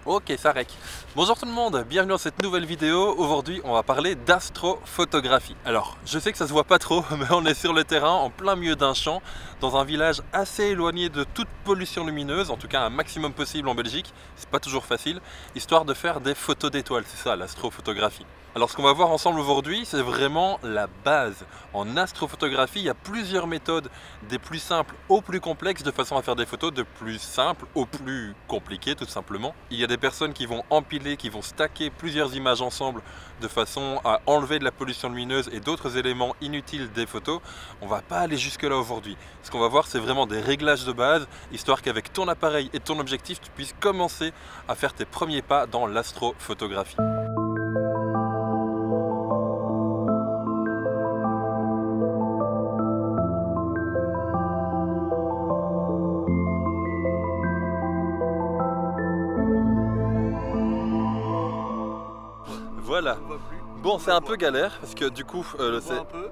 Ok, ça rec. Bonjour tout le monde, bienvenue dans cette nouvelle vidéo. Aujourd'hui, on va parler d'astrophotographie. Alors, je sais que ça se voit pas trop, mais on est sur le terrain, en plein milieu d'un champ, dans un village assez éloigné de toute pollution lumineuse, en tout cas un maximum possible en Belgique. C'est pas toujours facile, histoire de faire des photos d'étoiles, c'est ça l'astrophotographie. Alors ce qu'on va voir ensemble aujourd'hui, c'est vraiment la base. En astrophotographie, il y a plusieurs méthodes, des plus simples aux plus complexes, de façon à faire des photos de plus simples aux plus compliquées tout simplement. Il y a des personnes qui vont empiler, qui vont stacker plusieurs images ensemble de façon à enlever de la pollution lumineuse et d'autres éléments inutiles des photos. On va pas aller jusque là aujourd'hui. Ce qu'on va voir, c'est vraiment des réglages de base, histoire qu'avec ton appareil et ton objectif, tu puisses commencer à faire tes premiers pas dans l'astrophotographie. Voilà. Bon, c'est un peu galère parce que du coup, c'est un peu.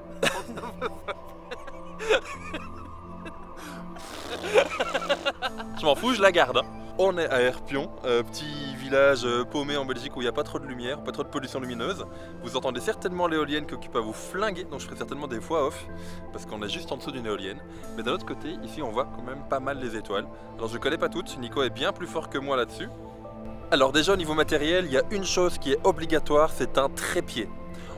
je m'en fous, je la garde. Hein. On est à Herpion, petit village paumé en Belgique où il n'y a pas trop de lumière, pas trop de pollution lumineuse. Vous entendez certainement l'éolienne qui occupe à vous flinguer, donc je ferai certainement des voix off parce qu'on est juste en dessous d'une éolienne. Mais d'un autre côté, ici on voit quand même pas mal les étoiles. Alors je ne connais pas toutes, Nico est bien plus fort que moi là-dessus. Alors déjà au niveau matériel, il y a une chose qui est obligatoire, c'est un trépied.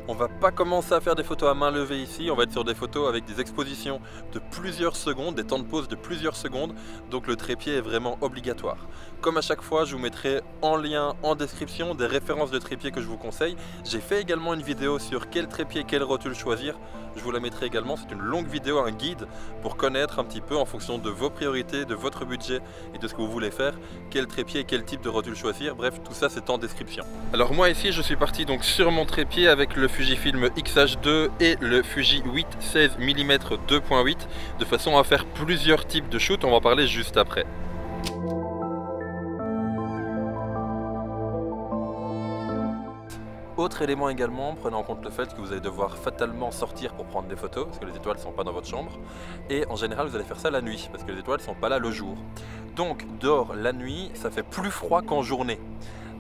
On va pas commencer à faire des photos à main levée ici, on va être sur des photos avec des expositions de plusieurs secondes, des temps de pause de plusieurs secondes, donc le trépied est vraiment obligatoire. Comme à chaque fois, je vous mettrai en lien, en description, des références de trépied que je vous conseille. J'ai fait également une vidéo sur quel trépied, quelle rotule choisir, je vous la mettrai également, c'est une longue vidéo, un guide pour connaître un petit peu en fonction de vos priorités, de votre budget et de ce que vous voulez faire, quel trépied et quel type de rotule choisir, bref, tout ça c'est en description. Alors moi ici, je suis parti donc sur mon trépied avec le Fujifilm X-H2 et le Fuji 8-16 mm 2.8 de façon à faire plusieurs types de shoots, on va en parler juste après. Autre élément également, prenez en compte le fait que vous allez devoir fatalement sortir pour prendre des photos parce que les étoiles ne sont pas dans votre chambre et en général vous allez faire ça la nuit parce que les étoiles ne sont pas là le jour. Donc dehors la nuit, ça fait plus froid qu'en journée.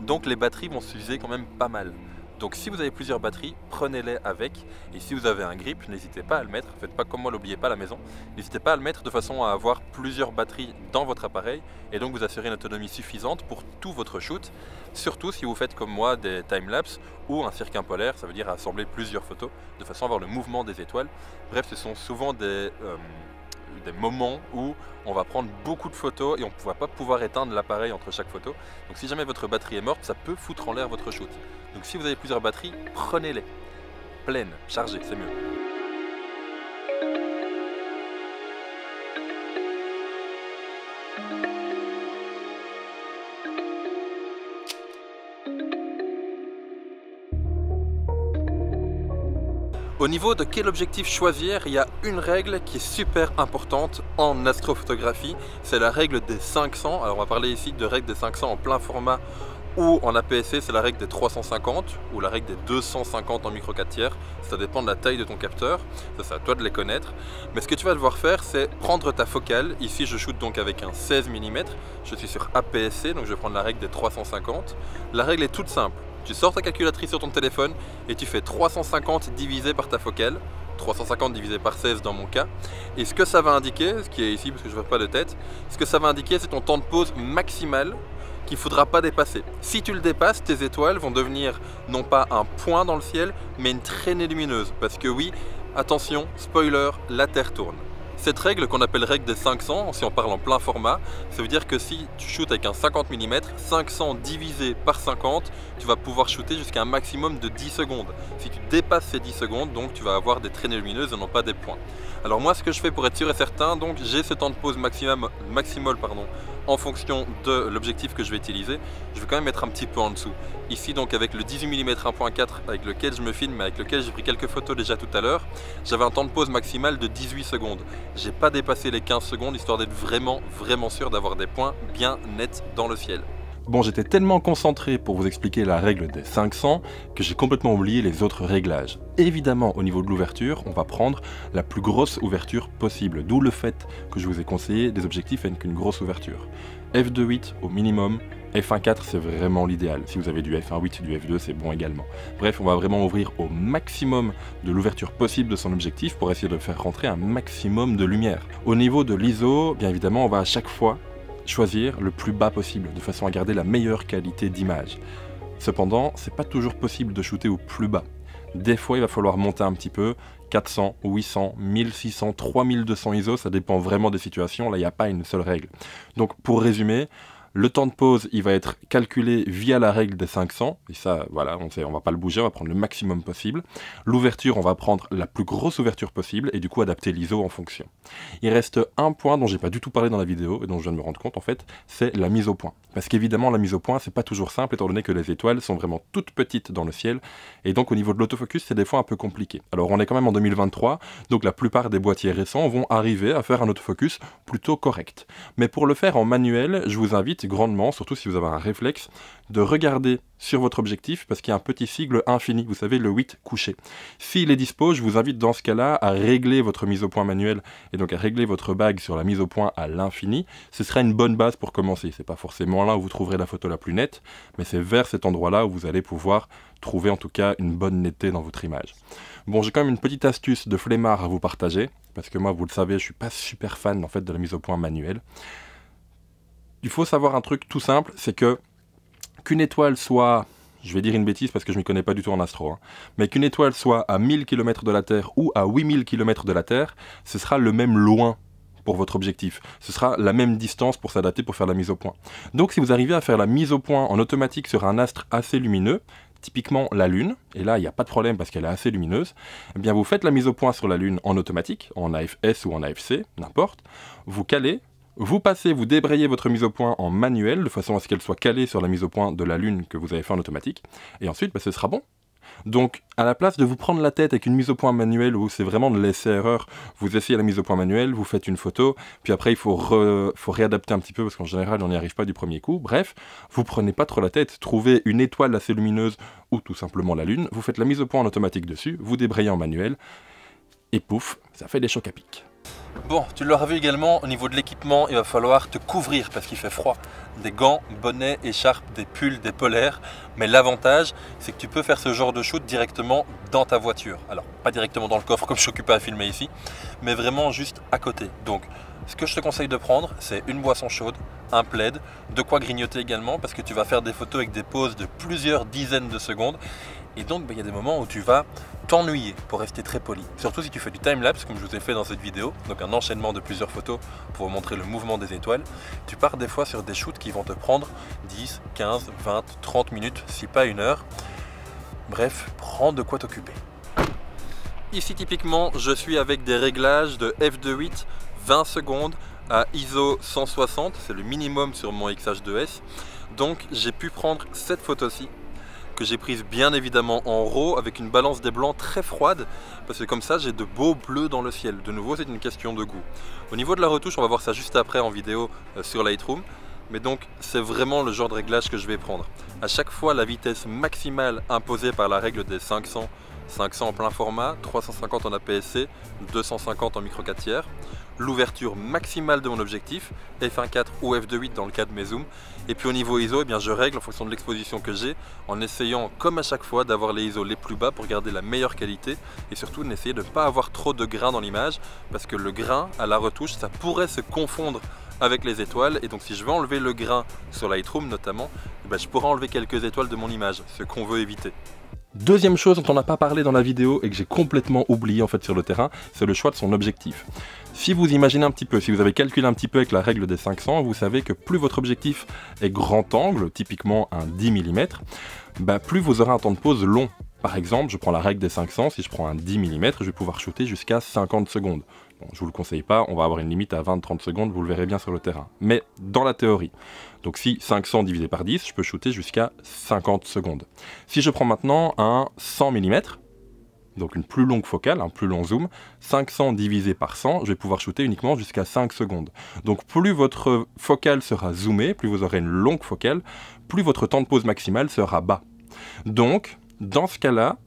Donc les batteries vont s'user quand même pas mal. Donc si vous avez plusieurs batteries, prenez-les avec. Et si vous avez un grip, n'hésitez pas à le mettre. Faites pas comme moi, n'oubliez pas à la maison. N'hésitez pas à le mettre de façon à avoir plusieurs batteries dans votre appareil et donc vous assurer une autonomie suffisante pour tout votre shoot. Surtout si vous faites comme moi des timelapse ou un cirque impolaire, ça veut dire assembler plusieurs photos de façon à avoir le mouvement des étoiles. Bref, ce sont souvent des moments où on va prendre beaucoup de photos et on ne va pas pouvoir éteindre l'appareil entre chaque photo. Donc si jamais votre batterie est morte, ça peut foutre en l'air votre shoot. Donc si vous avez plusieurs batteries, prenez-les. Pleines, chargées, c'est mieux. Au niveau de quel objectif choisir, il y a une règle qui est super importante en astrophotographie, c'est la règle des 500. Alors on va parler ici de règle des 500 en plein format ou en APS-C, c'est la règle des 350 ou la règle des 250 en micro 4 tiers. Ça dépend de la taille de ton capteur, ça c'est à toi de les connaître. Mais ce que tu vas devoir faire, c'est prendre ta focale. Ici je shoot donc avec un 16 mm, je suis sur APS-C, donc je vais prendre la règle des 350. La règle est toute simple. Tu sors ta calculatrice sur ton téléphone et tu fais 350 divisé par ta focale, 350 divisé par 16 dans mon cas. Et ce que ça va indiquer, ce qui est ici parce que je ne vois pas de tête, ce que ça va indiquer c'est ton temps de pause maximal qu'il ne faudra pas dépasser. Si tu le dépasses, tes étoiles vont devenir non pas un point dans le ciel, mais une traînée lumineuse. Parce que oui, attention, spoiler, la Terre tourne. Cette règle qu'on appelle règle des 500, si on parle en plein format, ça veut dire que si tu shootes avec un 50 mm, 500 divisé par 50, tu vas pouvoir shooter jusqu'à un maximum de 10 secondes. Si tu dépasses ces 10 secondes, donc tu vas avoir des traînées lumineuses et non pas des points. Alors moi ce que je fais pour être sûr et certain, donc j'ai ce temps de pause maximal en fonction de l'objectif que je vais utiliser. Je vais quand même mettre un petit peu en dessous. Ici donc avec le 18 mm 1.4 avec lequel je me filme, avec lequel j'ai pris quelques photos déjà tout à l'heure, j'avais un temps de pause maximal de 18 secondes. J'ai pas dépassé les 15 secondes histoire d'être vraiment sûr d'avoir des points bien nets dans le ciel. Bon, j'étais tellement concentré pour vous expliquer la règle des 500 que j'ai complètement oublié les autres réglages. Évidemment, au niveau de l'ouverture, on va prendre la plus grosse ouverture possible, d'où le fait que je vous ai conseillé des objectifs avec une grosse ouverture. f2.8 au minimum, f1.4 c'est vraiment l'idéal. Si vous avez du f1.8, du f2 c'est bon également. Bref, on va vraiment ouvrir au maximum de l'ouverture possible de son objectif pour essayer de faire rentrer un maximum de lumière. Au niveau de l'ISO, bien évidemment, on va à chaque fois choisir le plus bas possible, de façon à garder la meilleure qualité d'image. Cependant, c'est pas toujours possible de shooter au plus bas. Des fois, il va falloir monter un petit peu, 400, 800, 1600, 3200 ISO, ça dépend vraiment des situations, là il n'y a pas une seule règle. Donc pour résumer, le temps de pause, il va être calculé via la règle des 500, et ça, voilà, on va pas le bouger, on va prendre le maximum possible. L'ouverture, on va prendre la plus grosse ouverture possible, et du coup adapter l'ISO en fonction. Il reste un point dont j'ai pas du tout parlé dans la vidéo, et dont je viens de me rendre compte en fait, c'est la mise au point. Parce qu'évidemment, la mise au point, c'est pas toujours simple, étant donné que les étoiles sont vraiment toutes petites dans le ciel, et donc au niveau de l'autofocus, c'est des fois un peu compliqué. Alors on est quand même en 2023, donc la plupart des boîtiers récents vont arriver à faire un autofocus plutôt correct. Mais pour le faire en manuel, je vous invite grandement, surtout si vous avez un réflexe, de regarder sur votre objectif parce qu'il y a un petit sigle infini, vous savez, le 8 couché. S'il est dispo, je vous invite dans ce cas-là à régler votre mise au point manuelle et donc à régler votre bague sur la mise au point à l'infini. Ce sera une bonne base pour commencer. C'est pas forcément là où vous trouverez la photo la plus nette, mais c'est vers cet endroit-là où vous allez pouvoir trouver en tout cas une bonne netteté dans votre image. Bon, j'ai quand même une petite astuce de flemmard à vous partager parce que moi, vous le savez, je suis pas super fan en fait de la mise au point manuelle. Il faut savoir un truc tout simple, c'est que qu'une étoile soit, je vais dire une bêtise parce que je ne m'y connais pas du tout en astro, hein, mais qu'une étoile soit à 1000 km de la Terre ou à 8000 km de la Terre, ce sera le même loin pour votre objectif. Ce sera la même distance pour s'adapter pour faire la mise au point. Donc si vous arrivez à faire la mise au point en automatique sur un astre assez lumineux, typiquement la Lune, et là il n'y a pas de problème parce qu'elle est assez lumineuse, eh bien vous faites la mise au point sur la Lune en automatique, en AFS ou en AFC, n'importe, vous calez, vous passez, vous débrayez votre mise au point en manuel, de façon à ce qu'elle soit calée sur la mise au point de la Lune que vous avez fait en automatique, et ensuite ce sera bon. Donc, à la place de vous prendre la tête avec une mise au point manuelle où c'est vraiment de l'essai-erreur, vous essayez la mise au point manuelle, vous faites une photo, puis après il faut réadapter un petit peu parce qu'en général on n'y arrive pas du premier coup. Bref, vous prenez pas trop la tête, trouvez une étoile assez lumineuse ou tout simplement la Lune, vous faites la mise au point en automatique dessus, vous débrayez en manuel, et pouf, ça fait des chocs à pic. Bon, tu l'auras vu également, au niveau de l'équipement, il va falloir te couvrir parce qu'il fait froid. Des gants, bonnets, écharpes, des pulls, des polaires. Mais l'avantage, c'est que tu peux faire ce genre de shoot directement dans ta voiture. Alors, pas directement dans le coffre comme je suis occupé à filmer ici, mais vraiment juste à côté. Donc, ce que je te conseille de prendre, c'est une boisson chaude, un plaid, de quoi grignoter également parce que tu vas faire des photos avec des pauses de plusieurs dizaines de secondes. Et donc, il y a des moments où tu vas t'ennuyer, pour rester très poli. Surtout si tu fais du time-lapse, comme je vous ai fait dans cette vidéo, donc un enchaînement de plusieurs photos pour vous montrer le mouvement des étoiles. Tu pars des fois sur des shoots qui vont te prendre 10, 15, 20, 30 minutes, si pas une heure. Bref, prends de quoi t'occuper. Ici, typiquement, je suis avec des réglages de f2.8, 20 secondes à ISO 160, c'est le minimum sur mon XH2S. Donc, j'ai pu prendre cette photo-ci, que j'ai prise bien évidemment en RAW avec une balance des blancs très froide parce que comme ça j'ai de beaux bleus dans le ciel. De nouveau, c'est une question de goût. Au niveau de la retouche, on va voir ça juste après en vidéo sur Lightroom, mais donc c'est vraiment le genre de réglage que je vais prendre. À chaque fois, la vitesse maximale imposée par la règle des 500, 500 en plein format, 350 en APS-C, 250 en micro 4 tiers, l'ouverture maximale de mon objectif, f1.4 ou f2.8 dans le cas de mes zooms, et puis au niveau ISO, eh bien, je règle en fonction de l'exposition que j'ai, en essayant comme à chaque fois d'avoir les ISO les plus bas pour garder la meilleure qualité, et surtout d'essayer de ne pas avoir trop de grain dans l'image, parce que le grain à la retouche, ça pourrait se confondre avec les étoiles, et donc si je veux enlever le grain sur Lightroom notamment, eh bien, je pourrais enlever quelques étoiles de mon image, ce qu'on veut éviter. Deuxième chose dont on n'a pas parlé dans la vidéo et que j'ai complètement oublié en fait sur le terrain, c'est le choix de son objectif. Si vous imaginez un petit peu, si vous avez calculé un petit peu avec la règle des 500, vous savez que plus votre objectif est grand angle, typiquement un 10 mm, plus vous aurez un temps de pause long. Par exemple, je prends la règle des 500, si je prends un 10 mm, je vais pouvoir shooter jusqu'à 50 secondes. Bon, je ne vous le conseille pas, on va avoir une limite à 20-30 secondes, vous le verrez bien sur le terrain. Mais dans la théorie, donc si 500 divisé par 10, je peux shooter jusqu'à 50 secondes. Si je prends maintenant un 100 mm, donc une plus longue focale, un plus long zoom, 500 divisé par 100, je vais pouvoir shooter uniquement jusqu'à 5 secondes. Donc plus votre focale sera zoomée, plus vous aurez une longue focale, plus votre temps de pause maximal sera bas. Donc, dans ce cas-là,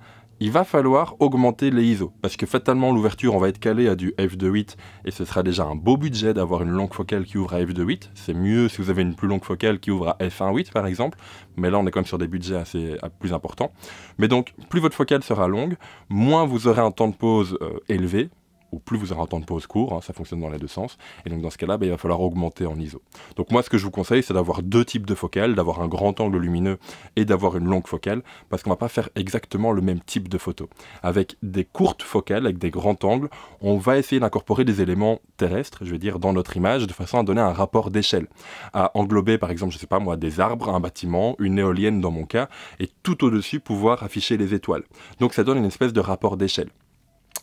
il va falloir augmenter les ISO, parce que fatalement l'ouverture, on va être calé à du f2.8 et ce sera déjà un beau budget d'avoir une longue focale qui ouvre à f2.8. C'est mieux si vous avez une plus longue focale qui ouvre à f1.8 par exemple, mais là on est quand même sur des budgets assez plus importants. Mais donc plus votre focale sera longue, moins vous aurez un temps de pause élevé, ou plus vous aurez un temps de pause court, hein, ça fonctionne dans les deux sens, et donc dans ce cas-là, il va falloir augmenter en ISO. Donc moi, ce que je vous conseille, c'est d'avoir deux types de focales, d'avoir un grand angle lumineux et d'avoir une longue focale, parce qu'on ne va pas faire exactement le même type de photo. Avec des courtes focales, avec des grands angles, on va essayer d'incorporer des éléments terrestres, je veux dire, dans notre image, de façon à donner un rapport d'échelle, à englober, par exemple, je ne sais pas moi, des arbres, un bâtiment, une éolienne dans mon cas, et tout au-dessus pouvoir afficher les étoiles. Donc ça donne une espèce de rapport d'échelle.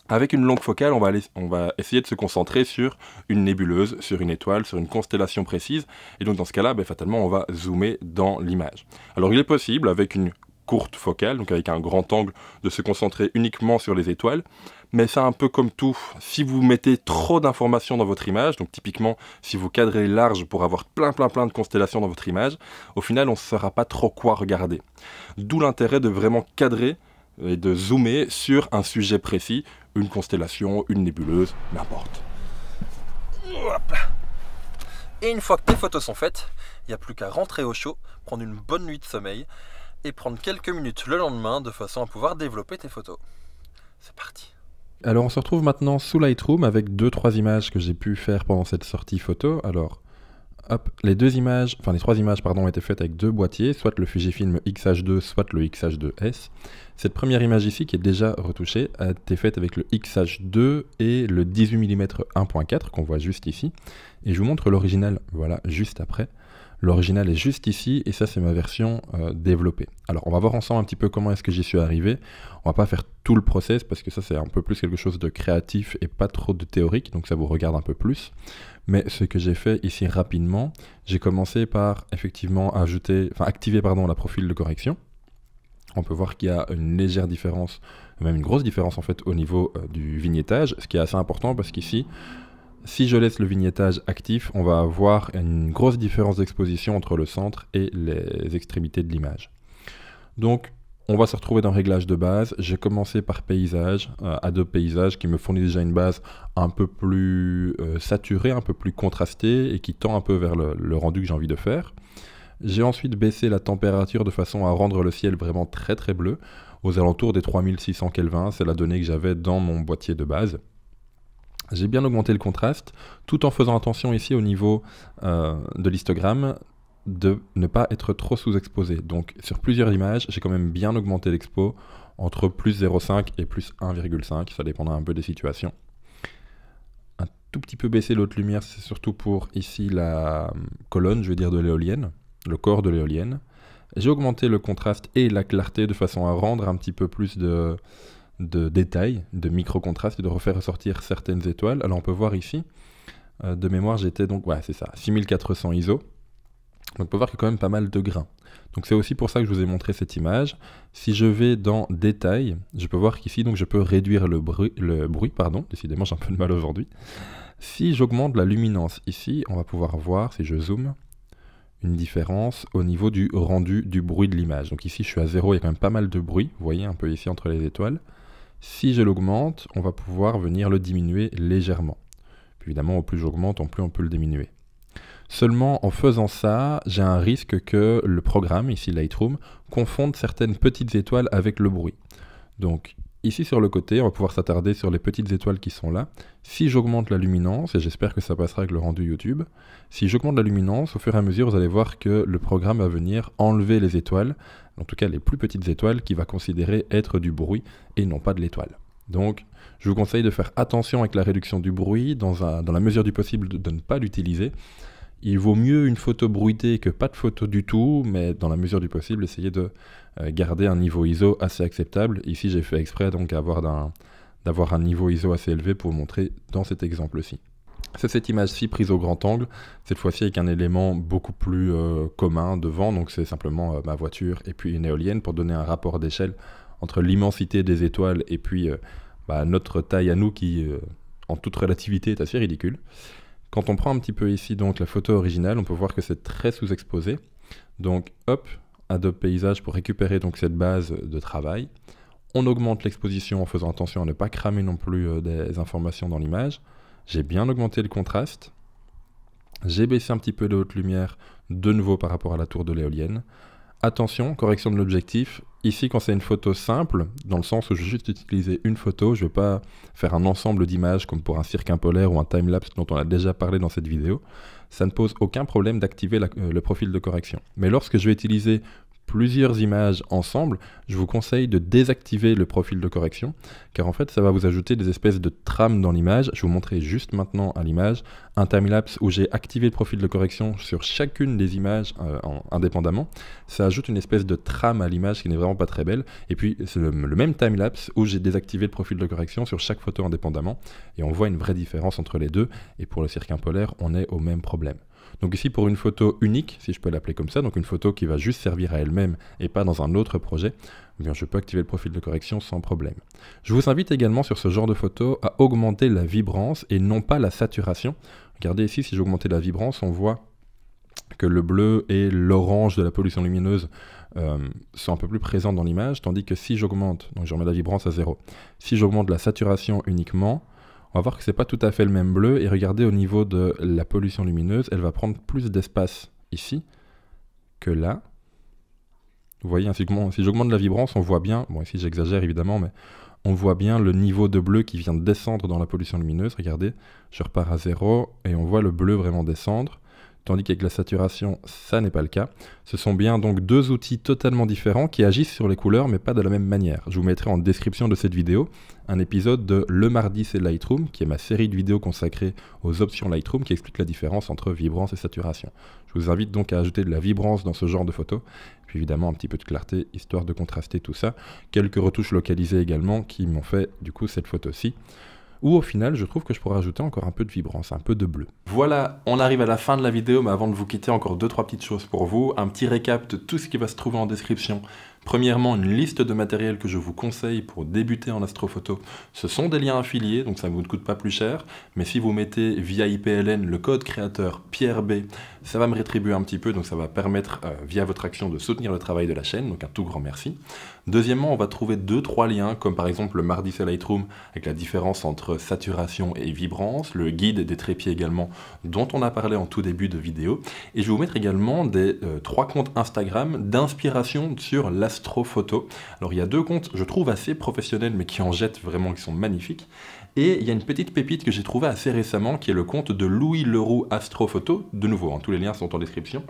Avec une longue focale, on va essayer de se concentrer sur une nébuleuse, sur une étoile, sur une constellation précise. Et donc dans ce cas-là, fatalement, on va zoomer dans l'image. Alors il est possible, avec une courte focale, donc avec un grand angle, de se concentrer uniquement sur les étoiles. Mais c'est un peu comme tout. Si vous mettez trop d'informations dans votre image, donc typiquement, si vous cadrez large pour avoir plein de constellations dans votre image, au final, on ne saura pas trop quoi regarder. D'où l'intérêt de vraiment cadrer et de zoomer sur un sujet précis, une constellation, une nébuleuse, n'importe. Et une fois que tes photos sont faites, il n'y a plus qu'à rentrer au chaud, prendre une bonne nuit de sommeil et prendre quelques minutes le lendemain de façon à pouvoir développer tes photos. C'est parti. Alors on se retrouve maintenant sous Lightroom avec 2-3 images que j'ai pu faire pendant cette sortie photo. Alors hop, les trois images ont été faites avec deux boîtiers, soit le Fujifilm X-H2, soit le X-H2S. Cette première image ici, qui est déjà retouchée, a été faite avec le X-H2 et le 18 mm 1.4 qu'on voit juste ici. Et je vous montre l'original, voilà, juste après. L'original est juste ici, et ça c'est ma version développée. Alors on va voir ensemble un petit peu comment est-ce que j'y suis arrivé. On va pas faire tout le process, parce que ça c'est un peu plus quelque chose de créatif et pas trop de théorique, donc ça vous regarde un peu plus. Mais ce que j'ai fait ici rapidement, j'ai commencé par effectivement activer la profil de correction. On peut voir qu'il y a une légère différence, même une grosse différence en fait au niveau du vignettage, ce qui est assez important parce qu'ici, si je laisse le vignettage actif, on va avoir une grosse différence d'exposition entre le centre et les extrémités de l'image. Donc, on va se retrouver dans réglage de base. J'ai commencé par paysage, Adobe Paysage, qui me fournit déjà une base un peu plus saturée, un peu plus contrastée et qui tend un peu vers le rendu que j'ai envie de faire. J'ai ensuite baissé la température de façon à rendre le ciel vraiment très bleu, aux alentours des 3600 Kelvin, c'est la donnée que j'avais dans mon boîtier de base. J'ai bien augmenté le contraste, tout en faisant attention ici au niveau de l'histogramme, de ne pas être trop sous-exposé. Donc sur plusieurs images, j'ai quand même bien augmenté l'expo, entre plus 0,5 et plus 1,5, ça dépendra un peu des situations. Un tout petit peu baisser l'haute lumière, c'est surtout pour ici la colonne, je veux dire de l'éolienne, le corps de l'éolienne. J'ai augmenté le contraste et la clarté de façon à rendre un petit peu plus de détails, de micro-contraste et de refaire ressortir certaines étoiles. Alors on peut voir ici, de mémoire j'étais donc, ouais c'est ça, 6400 ISO. Donc on peut voir qu'il y a quand même pas mal de grains. Donc c'est aussi pour ça que je vous ai montré cette image. Si je vais dans détails, je peux voir qu'ici donc je peux réduire le bruit, décidément j'ai un peu de mal aujourd'hui. Si j'augmente la luminance ici, on va pouvoir voir, si je zoome, une différence au niveau du rendu du bruit de l'image. Donc ici je suis à 0, il y a quand même pas mal de bruit, vous voyez un peu ici entre les étoiles. Si je l'augmente, on va pouvoir venir le diminuer légèrement. Puis évidemment, au plus j'augmente, au plus on peut le diminuer. Seulement, en faisant ça, j'ai un risque que le programme, ici Lightroom, confonde certaines petites étoiles avec le bruit. Donc, ici sur le côté, on va pouvoir s'attarder sur les petites étoiles qui sont là. Si j'augmente la luminance, et j'espère que ça passera avec le rendu YouTube, si j'augmente la luminance, au fur et à mesure, vous allez voir que le programme va venir enlever les étoiles, en tout cas les plus petites étoiles, qu'il va considérer être du bruit et non pas de l'étoile. Donc, je vous conseille de faire attention avec la réduction du bruit, dans la mesure du possible de ne pas l'utiliser. Il vaut mieux une photo bruitée que pas de photo du tout, mais dans la mesure du possible, essayez de garder un niveau ISO assez acceptable. Ici, j'ai fait exprès donc d'avoir un niveau ISO assez élevé pour vous montrer dans cet exemple-ci. C'est cette image-ci prise au grand angle, cette fois-ci avec un élément beaucoup plus commun devant, donc c'est simplement ma voiture et puis une éolienne pour donner un rapport d'échelle entre l'immensité des étoiles et puis notre taille à nous qui, en toute relativité, est assez ridicule. Quand on prend un petit peu ici donc la photo originale, on peut voir que c'est très sous-exposé. Donc hop, Adobe Paysage pour récupérer donc cette base de travail. On augmente l'exposition en faisant attention à ne pas cramer non plus des informations dans l'image. J'ai bien augmenté le contraste. J'ai baissé un petit peu de haute lumière, de nouveau par rapport à la tour de l'éolienne. Attention, correction de l'objectif. Ici, quand c'est une photo simple, dans le sens où je vais juste utiliser une photo, je ne vais pas faire un ensemble d'images comme pour un cirque impolaire ou un timelapse dont on a déjà parlé dans cette vidéo, ça ne pose aucun problème d'activer le profil de correction. Mais lorsque je vais utiliser plusieurs images ensemble, je vous conseille de désactiver le profil de correction, car en fait ça va vous ajouter des espèces de trames dans l'image. Je vais vous montrer juste maintenant à l'image un timelapse où j'ai activé le profil de correction sur chacune des images indépendamment. Ça ajoute une espèce de trame à l'image qui n'est vraiment pas très belle, et puis c'est le même timelapse où j'ai désactivé le profil de correction sur chaque photo indépendamment, et on voit une vraie différence entre les deux, et pour le cirque impolaire, on est au même problème. Donc ici pour une photo unique, si je peux l'appeler comme ça, donc une photo qui va juste servir à elle-même et pas dans un autre projet, eh bien je peux activer le profil de correction sans problème. Je vous invite également sur ce genre de photo à augmenter la vibrance et non pas la saturation. Regardez ici, si j'augmentais la vibrance, on voit que le bleu et l'orange de la pollution lumineuse sont un peu plus présents dans l'image, tandis que si j'augmente, donc je remets la vibrance à 0, si j'augmente la saturation uniquement, on va voir que c'est pas tout à fait le même bleu, et regardez au niveau de la pollution lumineuse, elle va prendre plus d'espace ici que là. Vous voyez, si j'augmente la vibrance, on voit bien, bon ici j'exagère évidemment, mais on voit bien le niveau de bleu qui vient de descendre dans la pollution lumineuse. Regardez, je repars à 0 et on voit le bleu vraiment descendre. Tandis qu'avec la saturation, ça n'est pas le cas. Ce sont bien donc deux outils totalement différents qui agissent sur les couleurs, mais pas de la même manière. Je vous mettrai en description de cette vidéo un épisode de Le Mardi c'est Lightroom, qui est ma série de vidéos consacrée aux options Lightroom, qui explique la différence entre vibrance et saturation. Je vous invite donc à ajouter de la vibrance dans ce genre de photos, puis évidemment un petit peu de clarté, histoire de contraster tout ça. Quelques retouches localisées également qui m'ont fait du coup cette photo-ci, où au final, je trouve que je pourrais ajouter encore un peu de vibrance, un peu de bleu. Voilà, on arrive à la fin de la vidéo, mais avant de vous quitter, encore 2-3 petites choses pour vous. Un petit récap de tout ce qui va se trouver en description. Premièrement, une liste de matériel que je vous conseille pour débuter en astrophoto. Ce sont des liens affiliés, donc ça ne vous coûte pas plus cher. Mais si vous mettez via IPLN le code créateur Pierre B, ça va me rétribuer un petit peu, donc ça va permettre via votre action de soutenir le travail de la chaîne, donc un tout grand merci. Deuxièmement, on va trouver 2-3 liens, comme par exemple le Mardi c'est Lightroom, avec la différence entre saturation et vibrance, le guide des trépieds également, dont on a parlé en tout début de vidéo. Et je vais vous mettre également des 3 comptes Instagram d'inspiration sur l'astrophoto. Alors il y a 2 comptes, je trouve assez professionnels, mais qui en jettent vraiment, qui sont magnifiques. Et il y a une petite pépite que j'ai trouvée assez récemment, qui est le compte de Louis Leroux Astrophoto. De nouveau, tous les liens sont en description.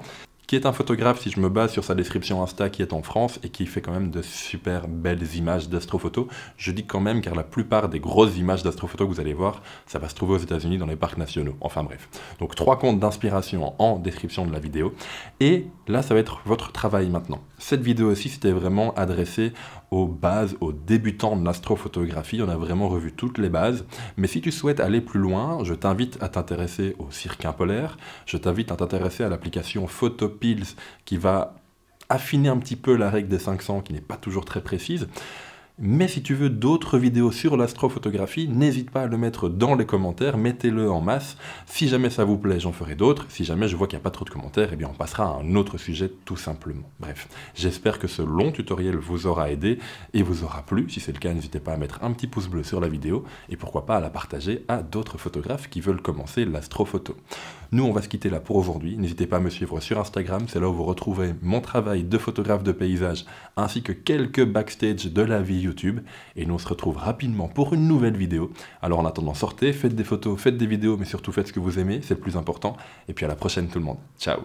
Qui est un photographe, si je me base sur sa description Insta, qui est en France et qui fait quand même de super belles images d'astrophoto. Je dis quand même car la plupart des grosses images d'astrophoto que vous allez voir, ça va se trouver aux États-Unis dans les parcs nationaux. Enfin bref. Donc 3 comptes d'inspiration en description de la vidéo. Et là, ça va être votre travail maintenant. Cette vidéo aussi, c'était vraiment adressé aux bases, aux débutants de l'astrophotographie. On a vraiment revu toutes les bases. Mais si tu souhaites aller plus loin, je t'invite à t'intéresser au cirque impolaire. Je t'invite à t'intéresser à l'application PhotoPills qui va affiner un petit peu la règle des 500 qui n'est pas toujours très précise. Mais si tu veux d'autres vidéos sur l'astrophotographie, n'hésite pas à le mettre dans les commentaires, mettez-le en masse. Si jamais ça vous plaît, j'en ferai d'autres. Si jamais je vois qu'il n'y a pas trop de commentaires, eh bien on passera à un autre sujet tout simplement. Bref, j'espère que ce long tutoriel vous aura aidé et vous aura plu. Si c'est le cas, n'hésitez pas à mettre un petit pouce bleu sur la vidéo et pourquoi pas à la partager à d'autres photographes qui veulent commencer l'astrophoto. Nous, on va se quitter là pour aujourd'hui. N'hésitez pas à me suivre sur Instagram, c'est là où vous retrouverez mon travail de photographe de paysage ainsi que quelques backstage de la vie YouTube. Et nous on se retrouve rapidement pour une nouvelle vidéo. Alors en attendant, sortez, faites des photos, faites des vidéos, mais surtout faites ce que vous aimez, c'est le plus important. Et puis à la prochaine tout le monde. Ciao!